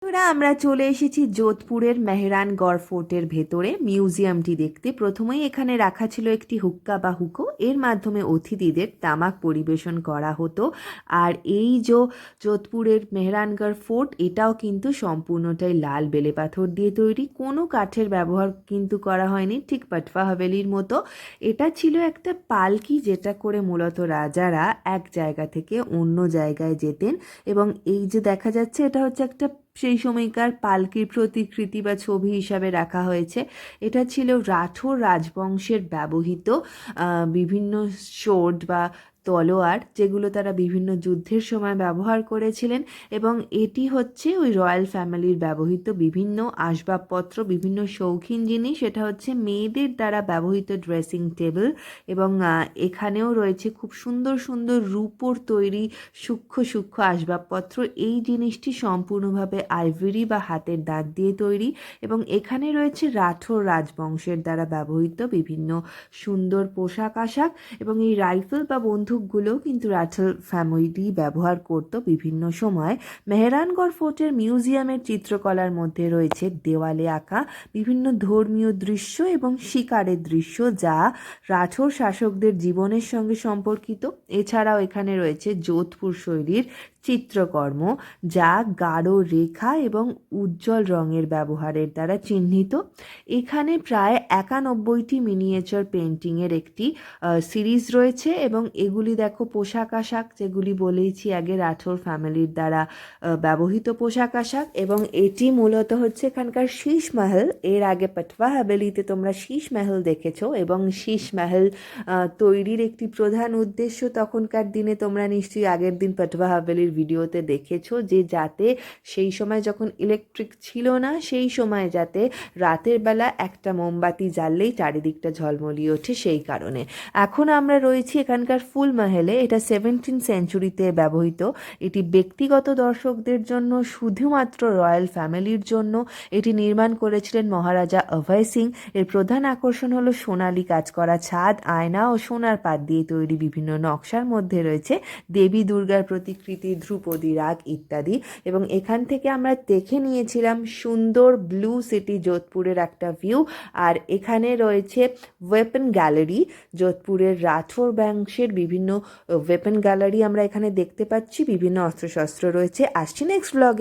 বন্ধুরা, আমরা চলে এসেছি যোধপুরের মেহরানগড় ফোর্টের ভেতরে মিউজিয়ামটি দেখতে। প্রথমেই এখানে রাখা ছিল একটি হুক্কা বা হুকো, এর মাধ্যমে অতিথিদের তামাক পরিবেশন করা হতো। আর এই যোধপুরের মেহরানগড় ফোর্ট, এটাও কিন্তু সম্পূর্ণটাই লাল বেলে পাথর দিয়ে তৈরি, কোনো কাঠের ব্যবহার কিন্তু করা হয়নি, ঠিক পাটবা হাভেলির মতো। এটা ছিল একটা পালকি, যেটা করে মূলত রাজারা এক জায়গা থেকে অন্য জায়গায় যেতেন। এবং এই যে দেখা যাচ্ছে, এটা হচ্ছে একটা সেই সময়কার পালকির প্রতিকৃতি বা ছবি হিসাবে রাখা হয়েছে। এটা ছিল রাঠোর রাজবংশের ব্যবহৃত বিভিন্ন সোর্ড বা তলোয়ার, যেগুলো তারা বিভিন্ন যুদ্ধের সময় ব্যবহার করেছিলেন। এবং এটি হচ্ছে ওই রয়্যাল ফ্যামিলির ব্যবহৃত বিভিন্ন আসবাবপত্র, বিভিন্ন শৌখিন জিনিস। এটা হচ্ছে মেয়েদের দ্বারা ব্যবহৃত ড্রেসিং টেবিল। এবং এখানেও রয়েছে খুব সুন্দর সুন্দর রূপোর তৈরি সূক্ষ্ম সূক্ষ্ম আসবাবপত্র। এই জিনিসটি সম্পূর্ণভাবে আইভরি বা হাতের দাঁত দিয়ে তৈরি। এবং এখানে রয়েছে রাঠোর রাজবংশের দ্বারা ব্যবহৃত বিভিন্ন সুন্দর পোশাক আশাক। এবং এই রাইফেল বা বন্দুকগুলো কিন্তু রাঠোর ফ্যামিলি ব্যবহার করত বিভিন্ন সময়। মেহরানগড় ফোর্টের মিউজিয়ামের চিত্রকলার মধ্যে রয়েছে দেওয়ালে আঁকা বিভিন্ন ধর্মীয় দৃশ্য এবং শিকারের দৃশ্য, যা রাঠোর শাসকদের জীবনের সঙ্গে সম্পর্কিত। এছাড়াও এখানে রয়েছে যোধপুর শৈলীর চিত্রকর্ম, যা গাঢ় রেখা এবং উজ্জ্বল রঙের ব্যবহারের দ্বারা চিহ্নিত। এখানে প্রায় 91টি মিনিয়েচার পেন্টিংয়ের একটি সিরিজ রয়েছে। এবং এগুলি দেখো পোশাক আশাক, যেগুলি বলেইছি আগে, রাঠোর ফ্যামিলির দ্বারা ব্যবহৃত পোশাক আশাক। এবং এটি মূলত হচ্ছে এখানকার শীশ মহল। এর আগে পাটবা হাভেলিতে তোমরা শীশ মহল দেখেছো, এবং শীশ মহল তৈরির একটি প্রধান উদ্দেশ্য তখনকার দিনে তোমরা নিশ্চয়ই আগের দিন পাটবা হাভেলির ভিডিওতে দেখেছো, যে যাতে সেই সময় যখন ইলেকট্রিক ছিল না, সেই সময় যাতে রাতের বেলা একটা মোমবাতি জ্বাললেই চারিদিকটা ঝলমলিয়ে ওঠে, সেই কারণে। এখন আমরা রয়েছি এখানকার ফুল মহলে। এটা 17th সেঞ্চুরিতে ব্যবহৃত। এটি ব্যক্তিগত দর্শকদের জন্য, শুধুমাত্র রয়্যাল ফ্যামিলির জন্য এটি নির্মাণ করেছিলেন মহারাজা অভয় সিং। এর প্রধান আকর্ষণ হলো সোনালী কাজ করা ছাদ, আয়না ও সোনার পাত দিয়ে তৈরি বিভিন্ন নকশার মধ্যে রয়েছে দেবী দুর্গার প্রতিকৃতি, ধ্রুপদী রাগ ইত্যাদি। এবং এখান থেকে আমরা দেখে নিয়েছিলাম সুন্দর ব্লু সিটি যোধপুরের একটা ভিউ। আর এখানে রয়েছে ওয়েপন গ্যালারি, যোধপুরের রাঠোর বংশের বিভিন্ন ওয়েপন গ্যালারি আমরা এখানে দেখতে পাচ্ছি, বিভিন্ন অস্ত্রশস্ত্র রয়েছে। আসছি নেক্সট ব্লগে।